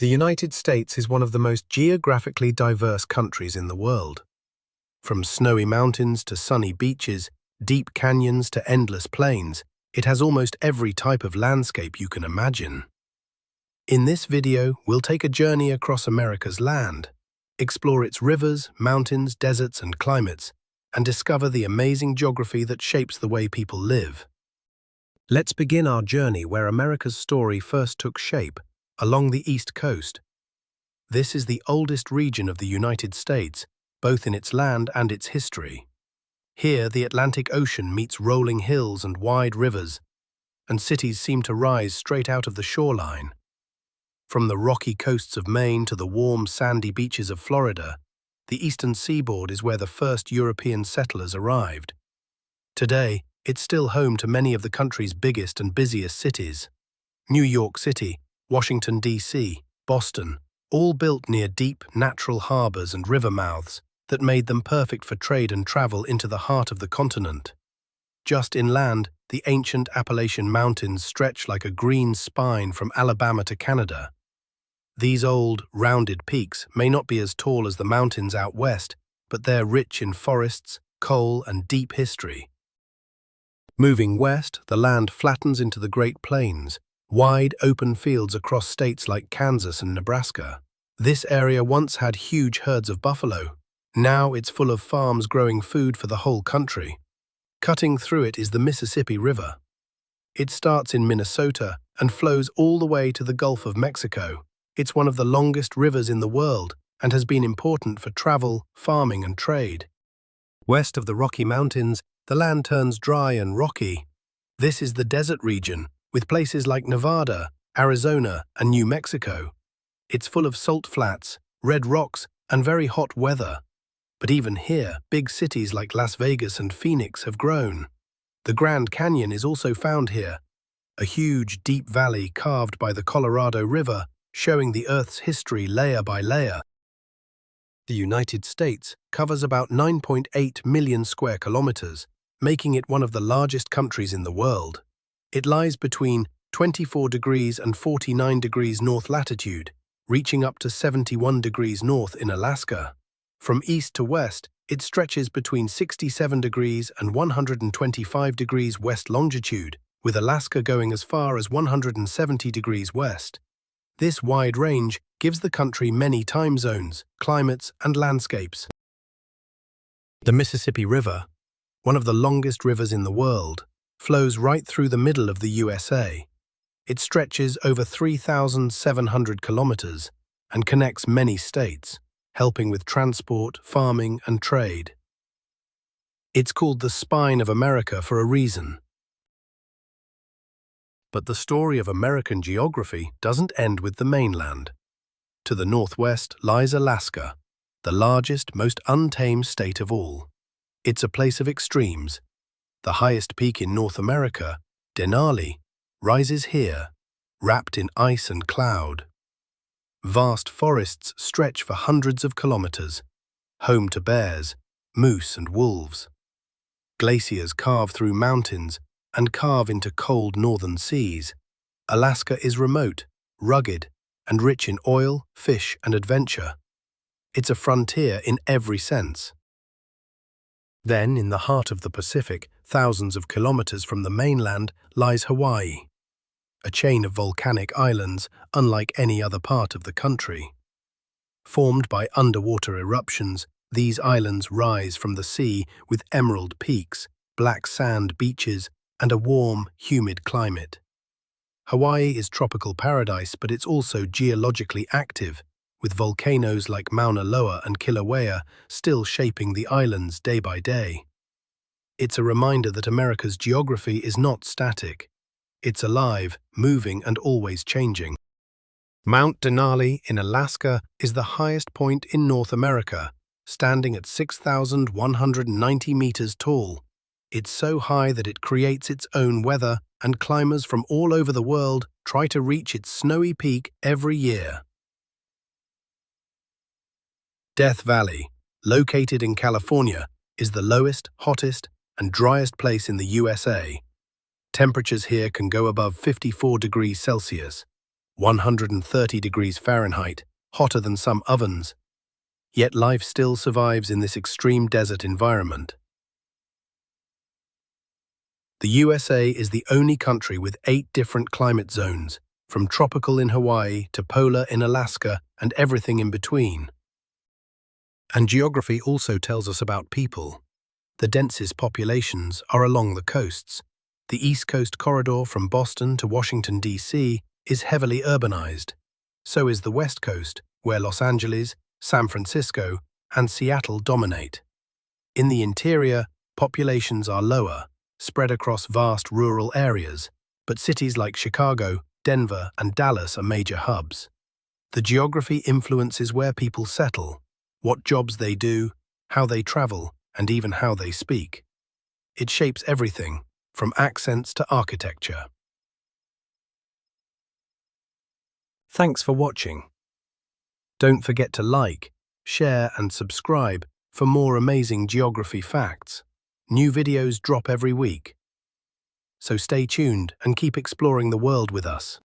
The United States is one of the most geographically diverse countries in the world. From snowy mountains to sunny beaches, deep canyons to endless plains, it has almost every type of landscape you can imagine. In this video, we'll take a journey across America's land, explore its rivers, mountains, deserts, and climates, and discover the amazing geography that shapes the way people live. Let's begin our journey where America's story first took shape, along the East Coast. This is the oldest region of the United States, both in its land and its history. Here, the Atlantic Ocean meets rolling hills and wide rivers, and cities seem to rise straight out of the shoreline. From the rocky coasts of Maine to the warm, sandy beaches of Florida, the eastern seaboard is where the first European settlers arrived. Today, it's still home to many of the country's biggest and busiest cities. New York City, Washington, D.C., Boston, all built near deep, natural harbors and river mouths that made them perfect for trade and travel into the heart of the continent. Just inland, the ancient Appalachian Mountains stretch like a green spine from Alabama to Canada. These old, rounded peaks may not be as tall as the mountains out west, but they're rich in forests, coal, and deep history. Moving west, the land flattens into the Great Plains, wide, open fields across states like Kansas and Nebraska. This area once had huge herds of buffalo. Now it's full of farms growing food for the whole country. Cutting through it is the Mississippi River. It starts in Minnesota and flows all the way to the Gulf of Mexico. It's one of the longest rivers in the world and has been important for travel, farming, and trade. West of the Rocky Mountains, the land turns dry and rocky. This is the desert region, with places like Nevada, Arizona, and New Mexico. It's full of salt flats, red rocks, and very hot weather. But even here, big cities like Las Vegas and Phoenix have grown. The Grand Canyon is also found here, a huge, deep valley carved by the Colorado River, showing the Earth's history layer by layer. The United States covers about 9.8 million square kilometers, making it one of the largest countries in the world. It lies between 24 degrees and 49 degrees north latitude, reaching up to 71 degrees north in Alaska. From east to west, it stretches between 67 degrees and 125 degrees west longitude, with Alaska going as far as 170 degrees west. This wide range gives the country many time zones, climates, and landscapes. The Mississippi River, one of the longest rivers in the world, flows right through the middle of the USA. It stretches over 3,700 kilometers and connects many states, helping with transport, farming, and trade. It's called the Spine of America for a reason. But the story of American geography doesn't end with the mainland. To the northwest lies Alaska, the largest, most untamed state of all. It's a place of extremes. The highest peak in North America, Denali, rises here, wrapped in ice and cloud. Vast forests stretch for hundreds of kilometers, home to bears, moose, and wolves. Glaciers carve through mountains and carve into cold northern seas. Alaska is remote, rugged, and rich in oil, fish, and adventure. It's a frontier in every sense. Then, in the heart of the Pacific, thousands of kilometers from the mainland, lies Hawaii, a chain of volcanic islands unlike any other part of the country. Formed by underwater eruptions, these islands rise from the sea with emerald peaks, black sand beaches, and a warm, humid climate. Hawaii is tropical paradise, but it's also geologically active, with volcanoes like Mauna Loa and Kilauea still shaping the islands day by day. It's a reminder that America's geography is not static. It's alive, moving, and always changing. Mount Denali in Alaska is the highest point in North America, standing at 6,190 meters tall. It's so high that it creates its own weather, and climbers from all over the world try to reach its snowy peak every year. Death Valley, located in California, is the lowest, hottest, and driest place in the USA. Temperatures here can go above 54 degrees Celsius. 130 degrees Fahrenheit, hotter than some ovens. Yet life still survives in this extreme desert environment. The USA is the only country with 8 different climate zones, from tropical in Hawaii to polar in Alaska and everything in between. And geography also tells us about people. The densest populations are along the coasts. The East Coast corridor from Boston to Washington, D.C. is heavily urbanized. So is the West Coast, where Los Angeles, San Francisco, and Seattle dominate. In the interior, populations are lower, spread across vast rural areas, but cities like Chicago, Denver, and Dallas are major hubs. The geography influences where people settle, what jobs they do, how they travel, and even how they speak. It shapes everything, from accents to architecture. Thanks for watching. Don't forget to like, share, and subscribe for more amazing geography facts. New videos drop every week. So stay tuned and keep exploring the world with us.